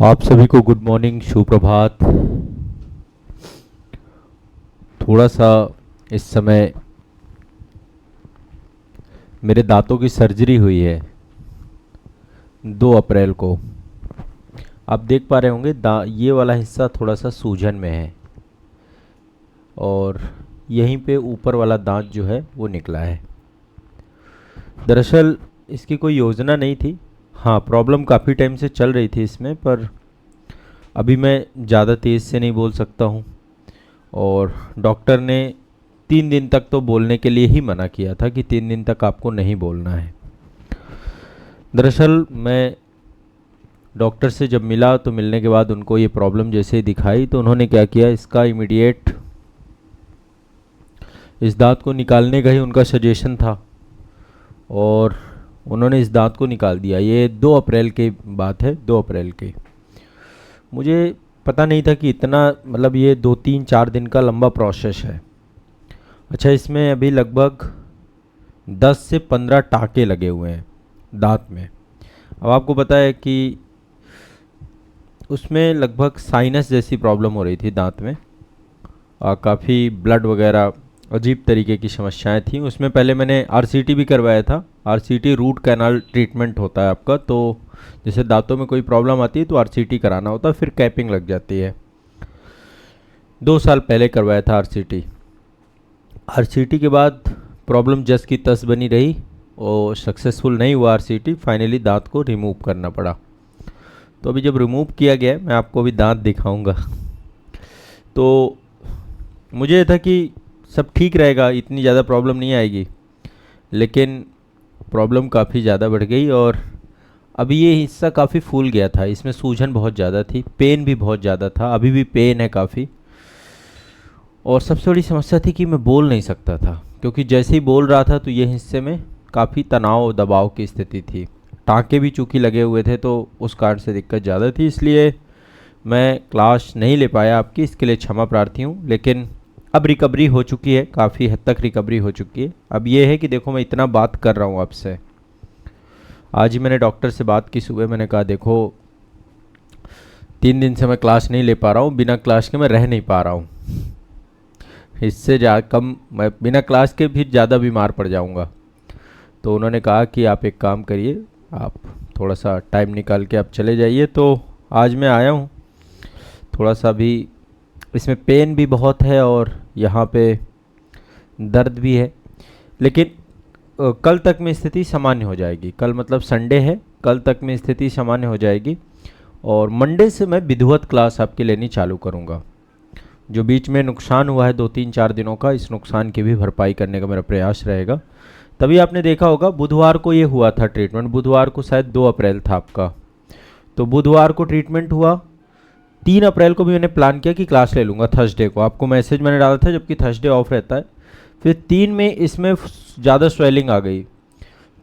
आप सभी को गुड मॉर्निंग, सुप्रभात। थोड़ा सा इस समय मेरे दांतों की सर्जरी हुई है 2 अप्रैल को। आप देख पा रहे होंगे ये वाला हिस्सा थोड़ा सा सूजन में है और यहीं पे ऊपर वाला दांत जो है वो निकला है। दरअसल इसकी कोई योजना नहीं थी। हाँ, प्रॉब्लम काफ़ी टाइम से चल रही थी इसमें, पर अभी मैं ज़्यादा तेज़ से नहीं बोल सकता हूँ और डॉक्टर ने 3 दिन तक तो बोलने के लिए ही मना किया था कि 3 दिन तक आपको नहीं बोलना है। दरअसल मैं डॉक्टर से जब मिला तो मिलने के बाद उनको ये प्रॉब्लम जैसे ही दिखाई तो उन्होंने क्या किया, इसका इमीडिएट इस दांत को निकालने का ही उनका सजेशन था और उन्होंने इस दांत को निकाल दिया। ये 2 अप्रैल की बात है, 2 अप्रैल की। मुझे पता नहीं था कि इतना मतलब ये 2-3-4 दिन का लंबा प्रोसेस है। अच्छा, इसमें अभी लगभग 10 से 15 टाँके लगे हुए हैं दांत में। अब आपको पता है कि उसमें लगभग साइनस जैसी प्रॉब्लम हो रही थी दांत में, काफ़ी ब्लड वगैरह अजीब तरीके की समस्याएं थी उसमें। पहले मैंने आरसीटी भी करवाया था। आरसीटी रूट कैनाल ट्रीटमेंट होता है आपका, तो जैसे दांतों में कोई प्रॉब्लम आती है तो आरसीटी कराना होता है, फिर कैपिंग लग जाती है। 2 साल पहले करवाया था आरसीटी। आरसीटी के बाद प्रॉब्लम जस की तस बनी रही और सक्सेसफुल नहीं हुआ आरसीटी। फाइनली दांत को रिमूव करना पड़ा। तो अभी जब रिमूव किया गया, मैं आपको अभी दांत दिखाऊंगा। तो मुझे ये था कि सब ठीक रहेगा, इतनी ज़्यादा प्रॉब्लम नहीं आएगी, लेकिन प्रॉब्लम काफ़ी ज़्यादा बढ़ गई और अभी ये हिस्सा काफ़ी फूल गया था। इसमें सूजन बहुत ज़्यादा थी, पेन भी बहुत ज़्यादा था, अभी भी पेन है काफ़ी। और सबसे बड़ी समस्या थी कि मैं बोल नहीं सकता था, क्योंकि जैसे ही बोल रहा था तो ये हिस्से में काफ़ी तनाव और दबाव की स्थिति थी। टाँके भी चूँकि लगे हुए थे तो उस कारण से दिक्कत ज़्यादा थी, इसलिए मैं क्लास नहीं ले पाया आपकी, इसके लिए क्षमा प्रार्थी हूँ। लेकिन अब रिकवरी हो चुकी है, काफ़ी हद तक रिकवरी हो चुकी है। अब ये है कि देखो, मैं इतना बात कर रहा हूँ आपसे। आज ही मैंने डॉक्टर से बात की सुबह, मैंने कहा देखो 3 दिन से मैं क्लास नहीं ले पा रहा हूँ, बिना क्लास के मैं रह नहीं पा रहा हूँ। इससे कम मैं बिना क्लास के भी ज़्यादा बीमार पड़ जाऊँगा। तो उन्होंने कहा कि आप एक काम करिए, आप थोड़ा सा टाइम निकाल के आप चले जाइए। तो आज मैं आया हूँ। थोड़ा सा भी इसमें पेन भी बहुत है और यहाँ पे दर्द भी है, लेकिन कल तक में स्थिति सामान्य हो जाएगी। कल मतलब संडे है, कल तक में स्थिति सामान्य हो जाएगी और मंडे से मैं विधिवत क्लास आपकी लेनी चालू करूँगा। जो बीच में नुकसान हुआ है 2-3-4 दिनों का, इस नुकसान की भी भरपाई करने का मेरा प्रयास रहेगा। तभी आपने देखा होगा बुधवार को ये हुआ था ट्रीटमेंट, बुधवार को शायद 2 अप्रैल था आपका। तो बुधवार को ट्रीटमेंट हुआ। 3 अप्रैल को भी मैंने प्लान किया कि क्लास ले लूँगा, थर्सडे को आपको मैसेज मैंने डाला था, जबकि थर्सडे ऑफ रहता है। फिर 3 में इसमें ज़्यादा स्वेलिंग आ गई,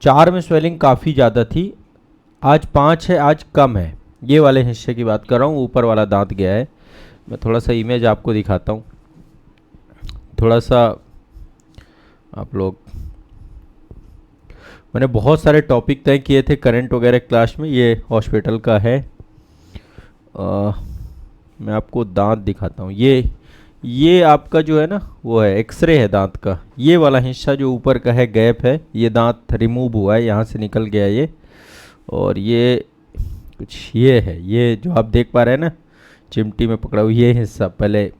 4 में स्वेलिंग काफ़ी ज़्यादा थी, आज 5 है, आज कम है। ये वाले हिस्से की बात कर रहा हूँ, ऊपर वाला दांत गया है। मैं थोड़ा सा इमेज आपको दिखाता हूँ, थोड़ा सा आप लोग। मैंने बहुत सारे टॉपिक तय किए थे करंट वगैरह क्लास में, ये हॉस्पिटल का है। मैं आपको दांत दिखाता हूँ। ये आपका जो है ना, वो है एक्सरे है दांत का। ये वाला हिस्सा जो ऊपर का है, गैप है, ये दांत रिमूव हुआ है, यहाँ से निकल गया ये। और ये कुछ ये है, ये जो आप देख पा रहे हैं ना चिमटी में पकड़ा हुआ, ये हिस्सा पहले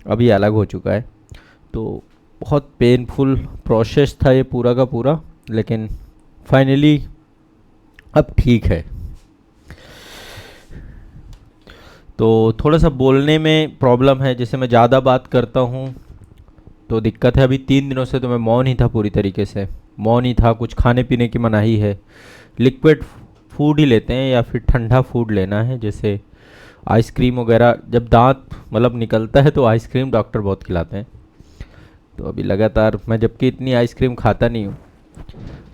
अभी अलग हो चुका है। तो बहुत पेनफुल प्रोसेस था ये पूरा का पूरा, लेकिन फाइनली अब ठीक है। तो थोड़ा सा बोलने में प्रॉब्लम है, जैसे मैं ज़्यादा बात करता हूँ तो दिक्कत है। अभी 3 दिनों से तो मैं मौन ही था, पूरी तरीके से मौन ही था। कुछ खाने पीने की मनाही है, लिक्विड फूड ही लेते हैं या फिर ठंडा फूड लेना है, जैसे आइसक्रीम वगैरह। जब दांत मतलब निकलता है तो आइसक्रीम डॉक्टर बहुत खिलाते हैं। तो अभी लगातार मैं, जबकि इतनी आइसक्रीम खाता नहीं हूँ,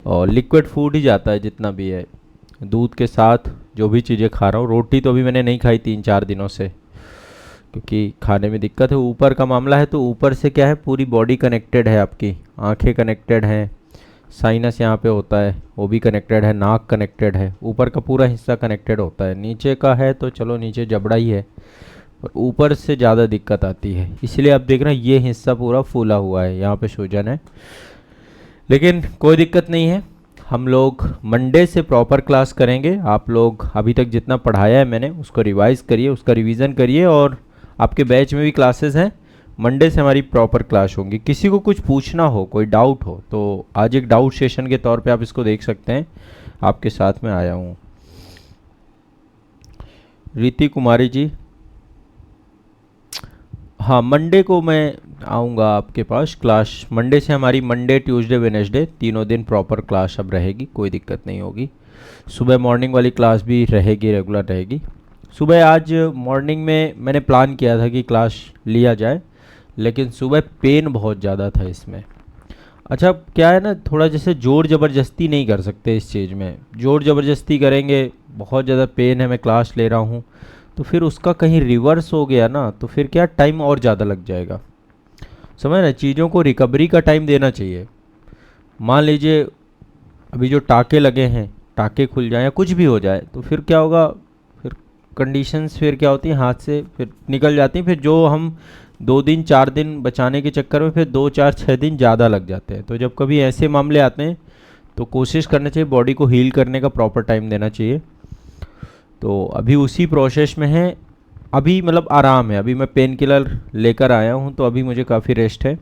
और लिक्विड फूड ही जाता है जितना भी है, दूध के साथ जो भी चीज़ें खा रहा हूँ। रोटी तो अभी मैंने नहीं खाई 3-4 दिनों से, क्योंकि खाने में दिक्कत है। ऊपर का मामला है तो ऊपर से क्या है, पूरी बॉडी कनेक्टेड है, आपकी आंखें कनेक्टेड हैं, साइनस यहाँ पे होता है, वो भी कनेक्टेड है, नाक कनेक्टेड है, ऊपर का पूरा हिस्सा कनेक्टेड होता है। नीचे का है तो चलो नीचे जबड़ा ही है, पर ऊपर से ज़्यादा दिक्कत आती है, इसलिए आप देख रहे हैं ये हिस्सा पूरा फूला हुआ है, यहाँ पे सूजन है। लेकिन कोई दिक्कत नहीं है, हम लोग मंडे से प्रॉपर क्लास करेंगे। आप लोग अभी तक जितना पढ़ाया है मैंने उसको रिवाइज़ करिए, उसका रिवीजन करिए, और आपके बैच में भी क्लासेस हैं, मंडे से हमारी प्रॉपर क्लास होंगी। किसी को कुछ पूछना हो, कोई डाउट हो, तो आज एक डाउट सेशन के तौर पे आप इसको देख सकते हैं, आपके साथ में आया हूँ। रीति कुमारी जी, हाँ मंडे को मैं आऊँगा आपके पास। क्लास मंडे से हमारी मंडे ट्यूसडे वेडनेसडे तीनों दिन प्रॉपर क्लास अब रहेगी, कोई दिक्कत नहीं होगी। सुबह मॉर्निंग वाली क्लास भी रहेगी, रेगुलर रहेगी। सुबह आज मॉर्निंग में मैंने प्लान किया था कि क्लास लिया जाए, लेकिन सुबह पेन बहुत ज़्यादा था इसमें। अच्छा क्या है ना, थोड़ा जैसे ज़ोर ज़बरदस्ती नहीं कर सकते इस चीज़ में, ज़ोर ज़बरदस्ती करेंगे, बहुत ज़्यादा पेन है, मैं क्लास ले रहा हूँ, तो फिर उसका कहीं रिवर्स हो गया ना, तो फिर क्या टाइम और ज़्यादा लग जाएगा। समझ ना, चीज़ों को रिकवरी का टाइम देना चाहिए। मान लीजिए अभी जो टाँके लगे हैं, टाँके खुल जाएँ या कुछ भी हो जाए, तो फिर क्या होगा, फिर कंडीशंस फिर क्या होती हैं, हाथ से फिर निकल जाती हैं, फिर जो हम 2 दिन 4 दिन बचाने के चक्कर में फिर 2 4 6 दिन ज़्यादा लग जाते हैं। तो जब कभी ऐसे मामले आते हैं तो कोशिश करना चाहिए बॉडी को हील करने का प्रॉपर टाइम देना चाहिए। तो अभी उसी प्रोसेस में है, अभी मतलब आराम है, अभी मैं पेन किलर लेकर आया हूँ, तो अभी मुझे काफ़ी रेस्ट है।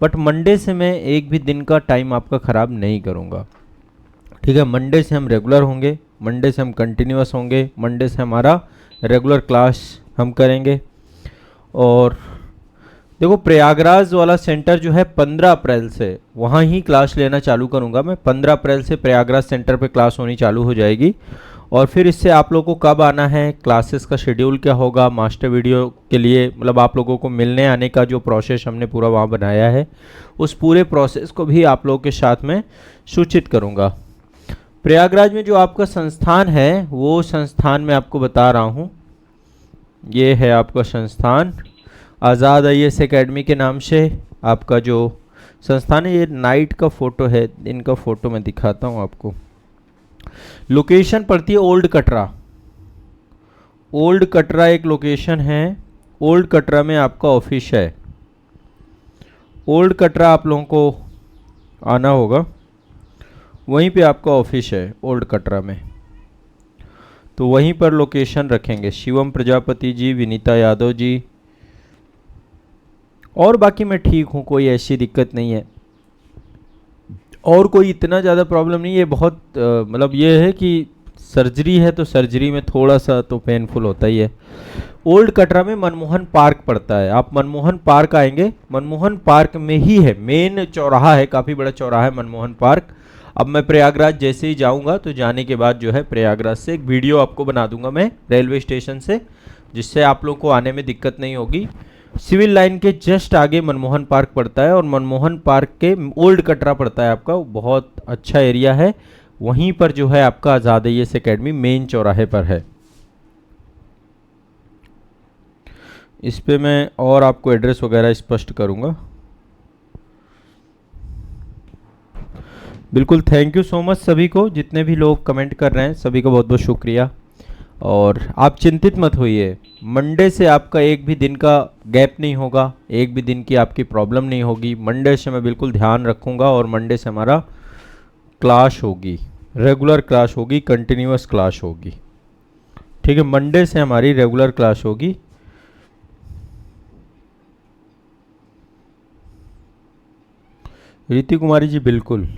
बट मंडे से मैं एक भी दिन का टाइम आपका ख़राब नहीं करूँगा, ठीक है। मंडे से हम रेगुलर होंगे, मंडे से हम कंटिन्यूअस होंगे, मंडे से हमारा रेगुलर क्लास हम करेंगे। और देखो प्रयागराज वाला सेंटर जो है 15 अप्रैल से वहाँ ही क्लास लेना चालू करूँगा मैं। 15 अप्रैल से प्रयागराज सेंटर पे क्लास होनी चालू हो जाएगी। और फिर इससे आप लोगों को कब आना है, क्लासेस का शेड्यूल क्या होगा, मास्टर वीडियो के लिए मतलब आप लोगों को मिलने आने का जो प्रोसेस हमने पूरा वहाँ बनाया है, उस पूरे प्रोसेस को भी आप लोगों के साथ में सूचित करूँगा। प्रयागराज में जो आपका संस्थान है, वो संस्थान मैं आपको बता रहा हूँ, ये है आपका संस्थान आज़ाद IAS एकेडमी के नाम से आपका जो संस्थान है। ये नाइट का फ़ोटो है, दिन का फ़ोटो मैं दिखाता हूँ आपको। लोकेशन पड़ती है ओल्ड कटरा, ओल्ड कटरा एक लोकेशन है, ओल्ड कटरा में आपका ऑफिस है। ओल्ड कटरा आप लोगों को आना होगा, वहीं पे आपका ऑफिस है ओल्ड कटरा में, तो वहीं पर लोकेशन रखेंगे। शिवम प्रजापति जी, विनीता यादव जी, और बाकी मैं ठीक हूँ, कोई ऐसी दिक्कत नहीं है, और कोई इतना ज़्यादा प्रॉब्लम नहीं है। बहुत मतलब ये है कि सर्जरी है तो सर्जरी में थोड़ा सा तो पेनफुल होता ही है। ओल्ड कटरा में मनमोहन पार्क पड़ता है, आप मनमोहन पार्क आएंगे, मनमोहन पार्क में ही है, मेन चौराहा है, काफ़ी बड़ा चौराहा है मनमोहन पार्क। अब मैं प्रयागराज जैसे ही जाऊंगा तो जाने के बाद जो है प्रयागराज से एक वीडियो आपको बना दूंगा मैं रेलवे स्टेशन से, जिससे आप लोग को आने में दिक्कत नहीं होगी। सिविल लाइन के जस्ट आगे मनमोहन पार्क पड़ता है, और मनमोहन पार्क के ओल्ड कटरा पड़ता है आपका, बहुत अच्छा एरिया है, वहीं पर जो है आपका आज़ाद IAS एकेडमी मेन चौराहे पर है। इस पे मैं और आपको एड्रेस वगैरह स्पष्ट करूंगा। बिल्कुल, थैंक यू सो मच सभी को, जितने भी लोग कमेंट कर रहे हैं सभी को बहुत बहुत शुक्रिया। और आप चिंतित मत होइए, मंडे से आपका एक भी दिन का गैप नहीं होगा, एक भी दिन की आपकी प्रॉब्लम नहीं होगी। मंडे से मैं बिल्कुल ध्यान रखूंगा, और मंडे से हमारा क्लास होगी, रेगुलर क्लास होगी, कंटिन्यूअस क्लास होगी, ठीक है। मंडे से हमारी रेगुलर क्लास होगी। रीति कुमारी जी बिल्कुल,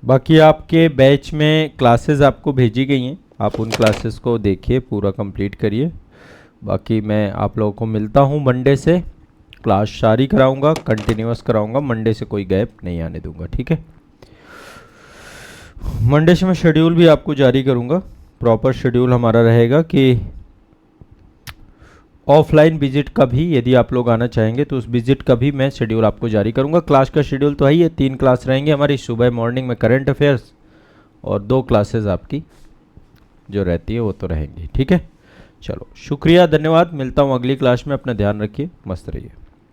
बाकी आपके बैच में क्लासेस आपको भेजी गई हैं, आप उन क्लासेस को देखिए, पूरा कंप्लीट करिए। बाकी मैं आप लोगों को मिलता हूँ मंडे से, क्लास सारी कराऊंगा, कंटिन्यूअस कराऊंगा, मंडे से कोई गैप नहीं आने दूंगा, ठीक है। मंडे से मैं शेड्यूल भी आपको जारी करूंगा, प्रॉपर शेड्यूल हमारा रहेगा कि ऑफलाइन विजिट का भी यदि आप लोग आना चाहेंगे तो उस विजिट का भी मैं शेड्यूल आपको जारी करूंगा। क्लास का शेड्यूल तो है ही है, 3 क्लास रहेंगे हमारी, सुबह मॉर्निंग में करंट अफेयर्स, और 2 क्लासेस आपकी जो रहती है वो तो रहेंगी, ठीक है। चलो शुक्रिया, धन्यवाद, मिलता हूँ अगली क्लास में, अपना ध्यान रखिए, मस्त रहिए।